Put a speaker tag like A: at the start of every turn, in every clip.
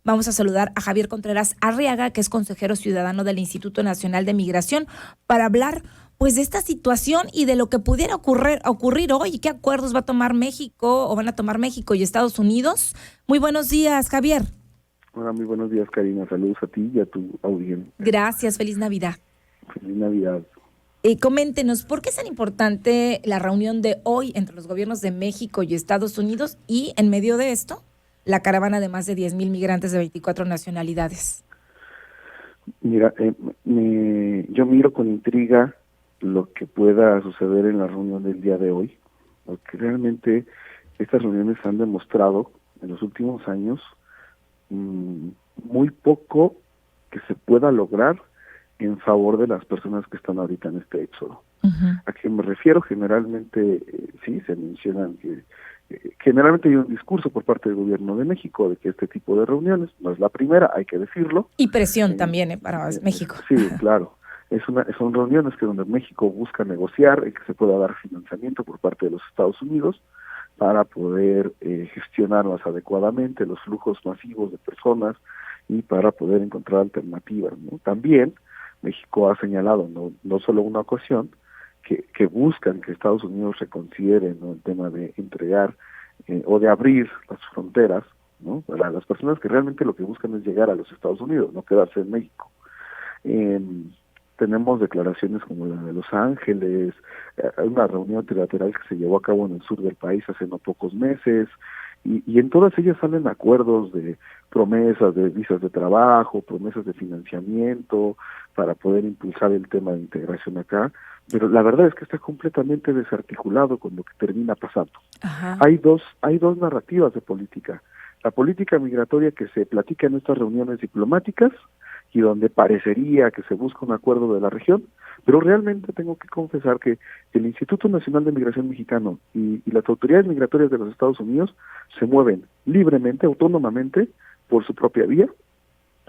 A: Vamos a saludar a Javier Contreras Arriaga, que es consejero ciudadano del Instituto Nacional de Migración, para hablar pues de esta situación y de lo que pudiera ocurrir hoy. ¿Qué acuerdos va a tomar México o van a tomar México y Estados Unidos? Muy buenos días, Javier.
B: Hola, muy buenos días, Karina. Saludos a ti y a tu audiencia.
A: Gracias, feliz Navidad.
B: Feliz Navidad.
A: Coméntenos, ¿por qué es tan importante la reunión de hoy entre los gobiernos de México y Estados Unidos y en medio de esto, la caravana de más de 10,000 migrantes de 24 nacionalidades?
B: Mira, yo miro con intriga lo que pueda suceder en la reunión del día de hoy, porque realmente estas reuniones han demostrado en los últimos años muy poco que se pueda lograr en favor de las personas que están ahorita en este éxodo. ¿A qué me refiero? Generalmente, sí, se mencionan que generalmente hay un discurso por parte del gobierno de México de que este tipo de reuniones, no es la primera, hay que decirlo.
A: Y presión también para México.
B: Sí, claro. Son reuniones que donde México busca negociar y que se pueda dar financiamiento por parte de los Estados Unidos para poder gestionar más adecuadamente los flujos masivos de personas y para poder encontrar alternativas, ¿no? También México ha señalado, no solo una ocasión, que buscan que Estados Unidos reconsidere, ¿no?, el tema de entregar o de abrir las fronteras, ¿no?, para las personas que realmente lo que buscan es llegar a los Estados Unidos, no quedarse en México. Tenemos declaraciones como la de Los Ángeles, una reunión trilateral que se llevó a cabo en el sur del país hace no pocos meses, y en todas ellas salen acuerdos de promesas de visas de trabajo, promesas de financiamiento para poder impulsar el tema de integración acá, pero la verdad es que está completamente desarticulado con lo que termina pasando.
A: Ajá.
B: Hay dos narrativas de política. La política migratoria que se platica en estas reuniones diplomáticas y donde parecería que se busca un acuerdo de la región, pero realmente tengo que confesar que el Instituto Nacional de Migración Mexicano y las autoridades migratorias de los Estados Unidos se mueven libremente, autónomamente, por su propia vía,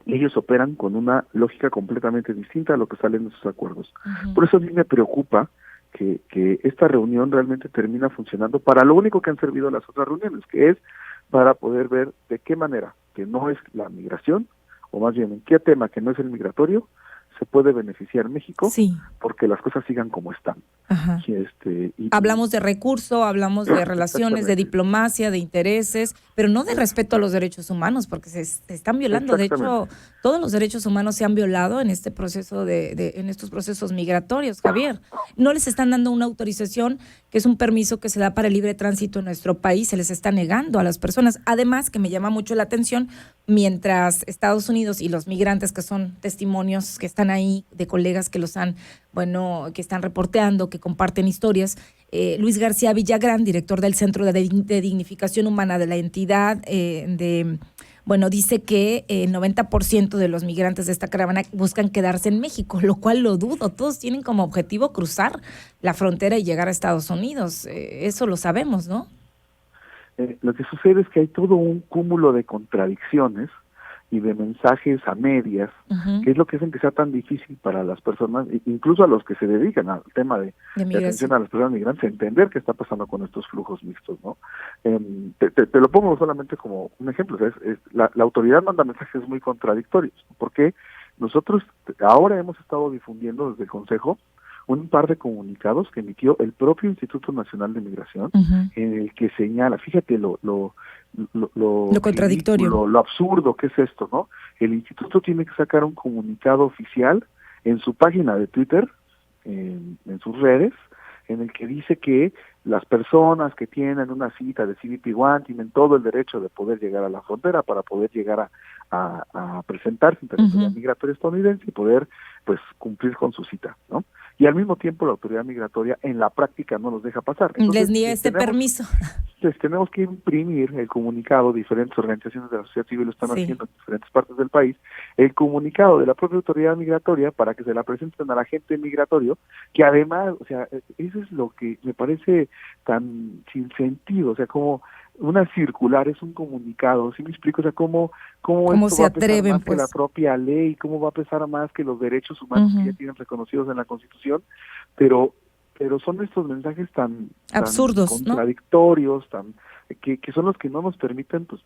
B: y ellos operan con una lógica completamente distinta a lo que sale en esos acuerdos. Por eso a mí me preocupa que esta reunión realmente termina funcionando para lo único que han servido las otras reuniones, que es para poder ver de qué manera, que no es la migración, o más bien en qué tema que no es el migratorio, se puede beneficiar México,
A: sí,
B: porque las cosas sigan como están.
A: Ajá. Hablamos de recurso, hablamos de relaciones, de diplomacia, de intereses, pero no de respeto a los derechos humanos, porque se están violando. De hecho, todos los derechos humanos se han violado en este proceso en estos procesos migratorios, Javier. No les están dando una autorización, que es un permiso que se da para el libre tránsito en nuestro país, se les está negando a las personas. Además, que me llama mucho la atención, mientras Estados Unidos y los migrantes, que son testimonios que están ahí, de colegas que los han, que están reporteando, que comparten historias, Luis García Villagrán, director del Centro de Dignificación Humana de la entidad, dice que el 90% de los migrantes de esta caravana buscan quedarse en México, lo cual lo dudo. Todos tienen como objetivo cruzar la frontera y llegar a Estados Unidos. Eso lo sabemos, ¿no?
B: Lo que sucede es que hay todo un cúmulo de contradicciones y de mensajes a medias, que es lo que hace que sea tan difícil para las personas, incluso a los que se dedican al tema de atención a las personas migrantes, entender qué está pasando con estos flujos mixtos, ¿no? Te lo pongo solamente como un ejemplo. O sea, la autoridad manda mensajes muy contradictorios, porque nosotros ahora hemos estado difundiendo desde el Consejo un par de comunicados que emitió el propio Instituto Nacional de Migración, en el que señala, fíjate lo
A: contradictorio,
B: lo absurdo que es esto, ¿no? El instituto tiene que sacar un comunicado oficial en su página de Twitter, en sus redes, en el que dice que las personas que tienen una cita de CBP-1 tienen todo el derecho de poder llegar a la frontera para poder llegar a presentarse ante la autoridad migratoria estadounidense y poder, pues, cumplir con su cita, ¿no? Y al mismo tiempo la autoridad migratoria en la práctica no los deja pasar.
A: Entonces, les niega permiso.
B: Entonces tenemos que imprimir el comunicado, diferentes organizaciones de la sociedad civil lo están haciendo en diferentes partes del país, el comunicado de la propia autoridad migratoria para que se la presenten al agente migratorio, que además, o sea, eso es lo que me parece tan sin sentido, o sea, como una circular es un comunicado, ¿sí me explico? O sea, ¿cómo esto
A: se
B: va a pesar
A: atreven,
B: más que la propia ley? ¿Cómo va a pesar más que los derechos humanos que ya tienen reconocidos en la Constitución? Pero son estos mensajes tan
A: absurdos,
B: contradictorios, ¿no? que son los que no nos permiten pues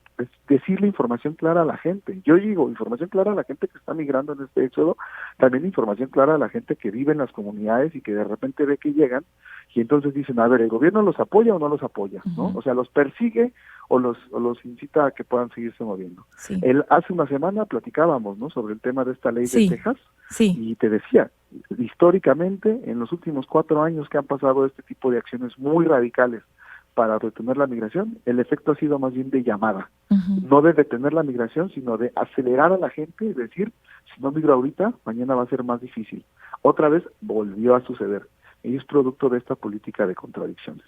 B: decirle información clara a la gente. Yo digo información clara a la gente que está migrando en este éxodo, también información clara a la gente que vive en las comunidades y que de repente ve que llegan y entonces dicen, a ver, ¿el gobierno los apoya o no los apoya? ¿No? O sea, ¿los persigue o los incita a que puedan seguirse moviendo?
A: Sí.
B: Hace una semana platicábamos, ¿no?, sobre el tema de esta ley de Texas, y te decía, históricamente, en los últimos 4 años que han pasado este tipo de acciones muy radicales para retener la migración, el efecto ha sido más bien de llamada, no de detener la migración, sino de acelerar a la gente y decir, si no migro ahorita, mañana va a ser más difícil. Otra vez volvió a suceder, y es producto de esta política de contradicciones.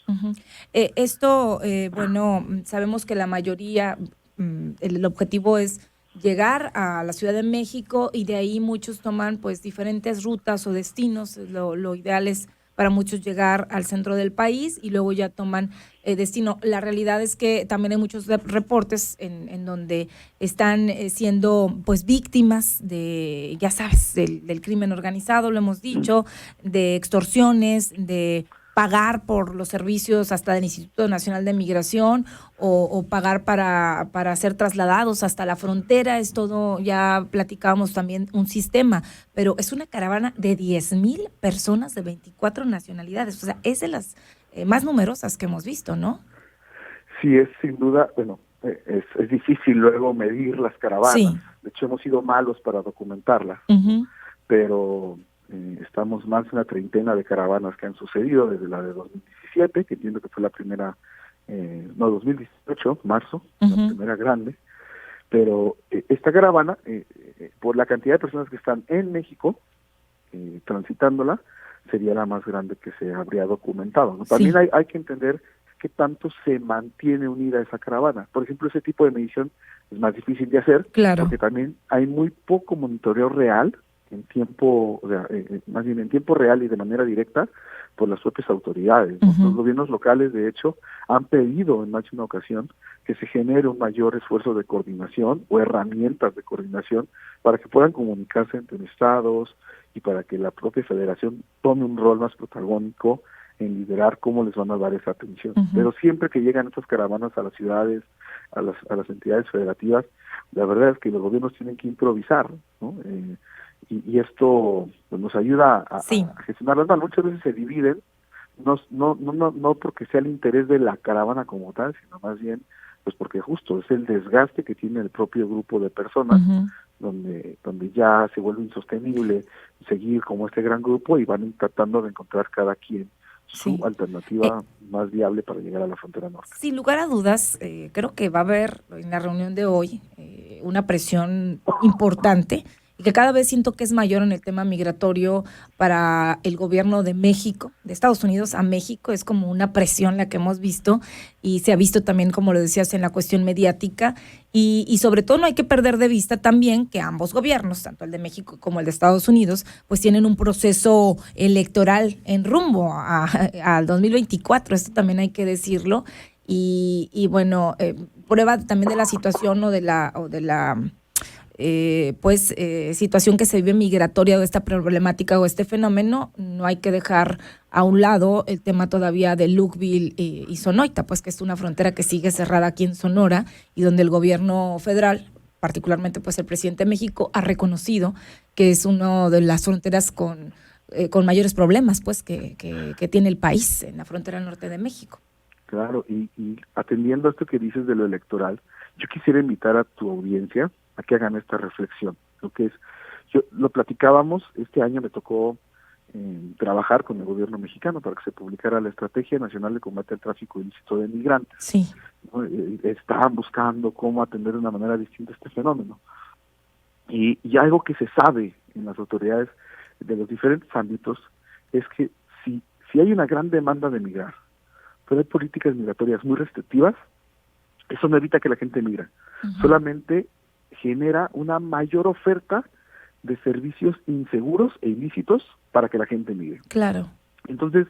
A: Bueno, sabemos que la mayoría, el objetivo es llegar a la Ciudad de México y de ahí muchos toman pues diferentes rutas o destinos. Lo ideal es para muchos llegar al centro del país y luego ya toman destino. La realidad es que también hay muchos reportes en donde están siendo pues víctimas de, ya sabes, del crimen organizado, lo hemos dicho, de extorsiones, de pagar por los servicios hasta del Instituto Nacional de Migración o pagar para ser trasladados hasta la frontera. Es todo, ya platicábamos también, un sistema, pero es una caravana de 10,000 personas de 24 nacionalidades. O sea, es de las más numerosas que hemos visto, ¿no?
B: Sí, es sin duda, bueno, es difícil luego medir las caravanas. Sí. De hecho, hemos sido malos para documentarlas, pero estamos más de una treintena de caravanas que han sucedido desde la de 2017, que entiendo que fue la primera, 2018, marzo, la primera grande, pero esta caravana, por la cantidad de personas que están en México transitándola, sería la más grande que se habría documentado, ¿no? También hay que entender qué tanto se mantiene unida esa caravana. Por ejemplo, ese tipo de medición es más difícil de hacer, porque también hay muy poco monitoreo real en tiempo, más bien en tiempo real y de manera directa por las propias autoridades, ¿no? Los gobiernos locales, de hecho, han pedido en más de una ocasión que se genere un mayor esfuerzo de coordinación o herramientas de coordinación para que puedan comunicarse entre estados y para que la propia federación tome un rol más protagónico en liderar cómo les van a dar esa atención. Pero siempre que llegan estas caravanas a las ciudades, a las entidades federativas, la verdad es que los gobiernos tienen que improvisar, ¿no? Y esto pues, nos ayuda a gestionarlas mal. Muchas veces se dividen, no porque sea el interés de la caravana como tal, sino más bien pues porque justo es el desgaste que tiene el propio grupo de personas, donde ya se vuelve insostenible seguir como este gran grupo y van tratando de encontrar cada quien su alternativa más viable para llegar a la frontera norte.
A: Sin lugar a dudas, creo que va a haber en la reunión de hoy una presión importante y que cada vez siento que es mayor en el tema migratorio para el gobierno de México, de Estados Unidos a México. Es como una presión la que hemos visto y se ha visto también, como lo decías, en la cuestión mediática y sobre todo no hay que perder de vista también que ambos gobiernos, tanto el de México como el de Estados Unidos, pues tienen un proceso electoral en rumbo al 2024, esto también hay que decirlo y bueno, prueba también de la situación o de la situación que se vive migratoria o esta problemática o este fenómeno. No hay que dejar a un lado el tema todavía de Lukeville y Sonoita, pues que es una frontera que sigue cerrada aquí en Sonora y donde el gobierno federal, particularmente pues el presidente de México, ha reconocido que es una de las fronteras con mayores problemas pues que tiene el país en la frontera norte de México.
B: Claro, y atendiendo a esto que dices de lo electoral, yo quisiera invitar a tu audiencia a que hagan esta reflexión. Lo que es, yo lo platicábamos, este año me tocó trabajar con el gobierno mexicano para que se publicara la Estrategia Nacional de Combate al Tráfico Ilícito de Migrantes.
A: Sí.
B: ¿No? Estaban buscando cómo atender de una manera distinta este fenómeno. Y algo que se sabe en las autoridades de los diferentes ámbitos es que si hay una gran demanda de migrar, pero hay políticas migratorias muy restrictivas, eso no evita que la gente migre. Solamente genera una mayor oferta de servicios inseguros e ilícitos para que la gente migre.
A: Claro.
B: Entonces,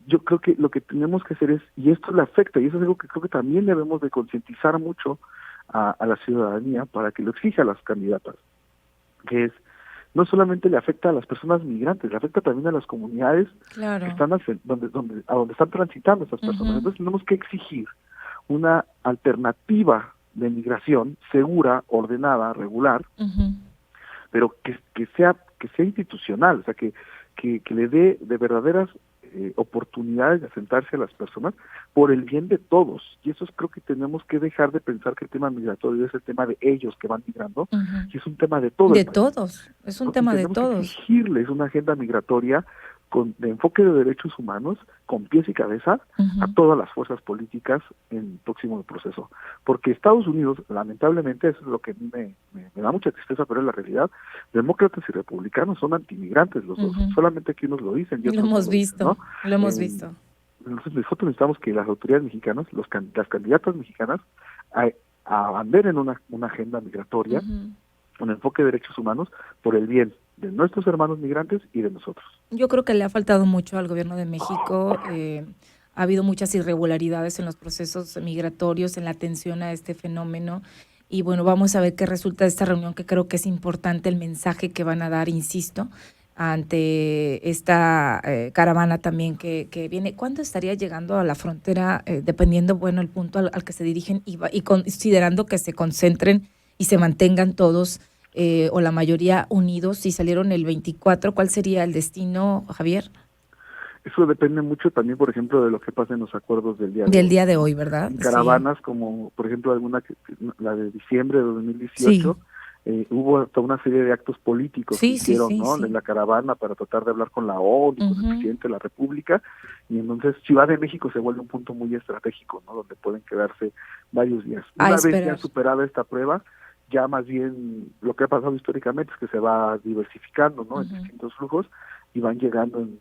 B: yo creo que lo que tenemos que hacer es, y esto le afecta, y eso es algo que creo que también debemos de concientizar mucho a la ciudadanía para que lo exija a las candidatas, que es, no solamente le afecta a las personas migrantes, le afecta también a las comunidades que están donde están transitando esas personas. Entonces tenemos que exigir una alternativa de migración segura, ordenada, regular, pero que sea institucional, o sea, que le dé de verdaderas oportunidades de asentarse a las personas por el bien de todos. Y eso creo que tenemos que dejar de pensar que el tema migratorio es el tema de ellos que van migrando, y es un tema de todos.
A: De todos, es un tema de todos.
B: Tenemos que exigirles una agenda migratoria de enfoque de derechos humanos, con pies y cabeza, a todas las fuerzas políticas en el próximo proceso. Porque Estados Unidos, lamentablemente, eso es lo que me da mucha tristeza, pero es la realidad, demócratas y republicanos son antimigrantes los dos, solamente que unos lo dicen.
A: Lo hemos visto, ¿no? Lo hemos visto.
B: Nosotros necesitamos que las autoridades mexicanas, las candidatas mexicanas, abanderen una agenda migratoria, un enfoque de derechos humanos por el bien de nuestros hermanos migrantes y de nosotros.
A: Yo creo que le ha faltado mucho al gobierno de México. Ha habido muchas irregularidades en los procesos migratorios, en la atención a este fenómeno. Y bueno, vamos a ver qué resulta de esta reunión, que creo que es importante el mensaje que van a dar, insisto, ante esta caravana también que viene. ¿Cuándo estaría llegando a la frontera, dependiendo, bueno, el punto al que se dirigen y considerando que se concentren y se mantengan todos o la mayoría unidos? Si salieron el 24, ¿cuál sería el destino, Javier?
B: Eso depende mucho también, por ejemplo, de lo que pasa en los acuerdos del día de hoy,
A: ¿verdad?
B: En caravanas, como por ejemplo la de diciembre de 2018, hubo hasta una serie de actos políticos que hicieron, en la caravana para tratar de hablar con la ONU, con el presidente de la República, y entonces Ciudad de México se vuelve un punto muy estratégico, ¿no? Donde pueden quedarse varios días. Una vez ya superada esta prueba, ya más bien lo que ha pasado históricamente es que se va diversificando, ¿no? En distintos flujos, y van llegando en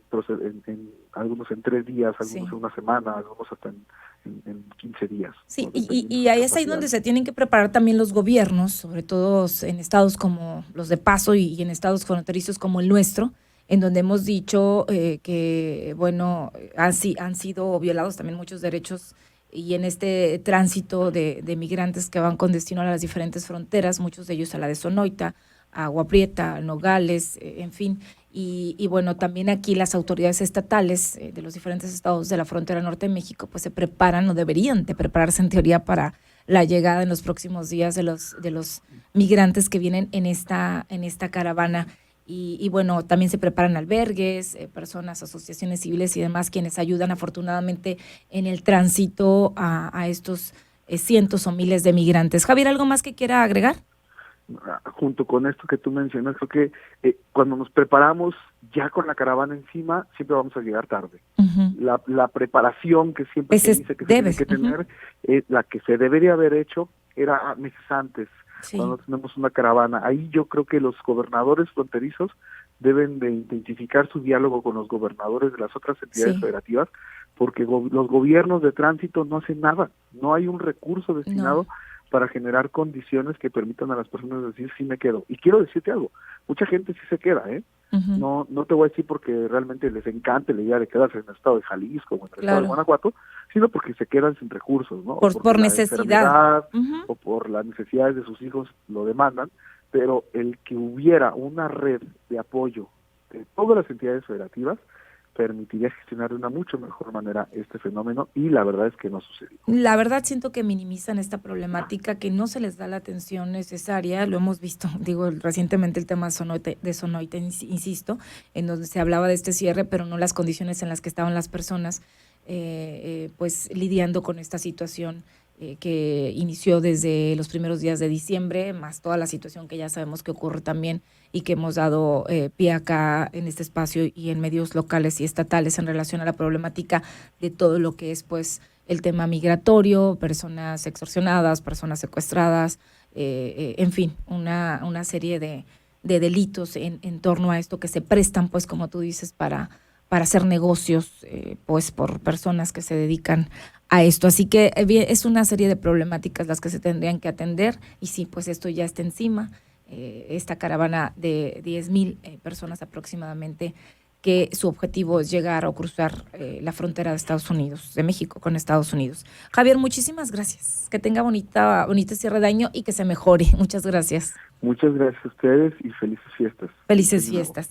B: algunos en 3 días, algunos en una semana, algunos hasta en 15 días.
A: Sí, ¿no? y ahí es ahí donde se tienen que preparar también los gobiernos, sobre todo en estados como los de Paso y en estados fronterizos como el nuestro, en donde hemos dicho que, bueno, han sido violados también muchos derechos, y en este tránsito de migrantes que van con destino a las diferentes fronteras, muchos de ellos a la de Sonoita, a Agua Prieta, Nogales, en fin. Y bueno, también aquí las autoridades estatales de los diferentes estados de la frontera norte de México pues se preparan, o deberían de prepararse en teoría, para la llegada en los próximos días de los migrantes que vienen en esta caravana. Y bueno, también se preparan albergues, personas, asociaciones civiles y demás, quienes ayudan afortunadamente en el tránsito a estos cientos o miles de migrantes. Javier, ¿algo más que quiera agregar?
B: Junto con esto que tú mencionas, creo que cuando nos preparamos ya con la caravana encima, siempre vamos a llegar tarde. La preparación que siempre se dice que se tiene que tener, la que se debería haber hecho era meses antes, cuando tenemos una caravana. Ahí yo creo que los gobernadores fronterizos deben de intensificar su diálogo con los gobernadores de las otras entidades federativas, porque los gobiernos de tránsito no hacen nada, no hay un recurso destinado para generar condiciones que permitan a las personas decir sí me quedo. Y quiero decirte algo, mucha gente sí se queda, no te voy a decir porque realmente les encante la idea de quedarse en el estado de Jalisco o en el estado de Guanajuato, sino porque se quedan sin recursos, ¿no?
A: Por necesidad.
B: O por las necesidades de sus hijos lo demandan, pero el que hubiera una red de apoyo de todas las entidades federativas permitiría gestionar de una mucho mejor manera este fenómeno, y la verdad es que no sucedió.
A: La verdad siento que minimizan esta problemática, que no se les da la atención necesaria. Lo hemos visto, recientemente el tema de Sonoita, insisto, en donde se hablaba de este cierre, pero no las condiciones en las que estaban las personas pues lidiando con esta situación que inició desde los primeros días de diciembre, más toda la situación que ya sabemos que ocurre también y que hemos dado pie acá en este espacio y en medios locales y estatales en relación a la problemática de todo lo que es pues el tema migratorio, personas extorsionadas, personas secuestradas, en fin, una serie de delitos en torno a esto que se prestan, pues como tú dices, para hacer negocios pues por personas que se dedican a esto. Así que es una serie de problemáticas las que se tendrían que atender, y sí, pues esto ya está encima. Esta caravana de 10,000 personas aproximadamente, que su objetivo es llegar o cruzar la frontera de Estados Unidos, de México con Estados Unidos. Javier, muchísimas gracias. Que tenga bonita cierre de año y que se mejore. Muchas gracias.
B: Muchas gracias a ustedes y felices fiestas.
A: Felices fiestas.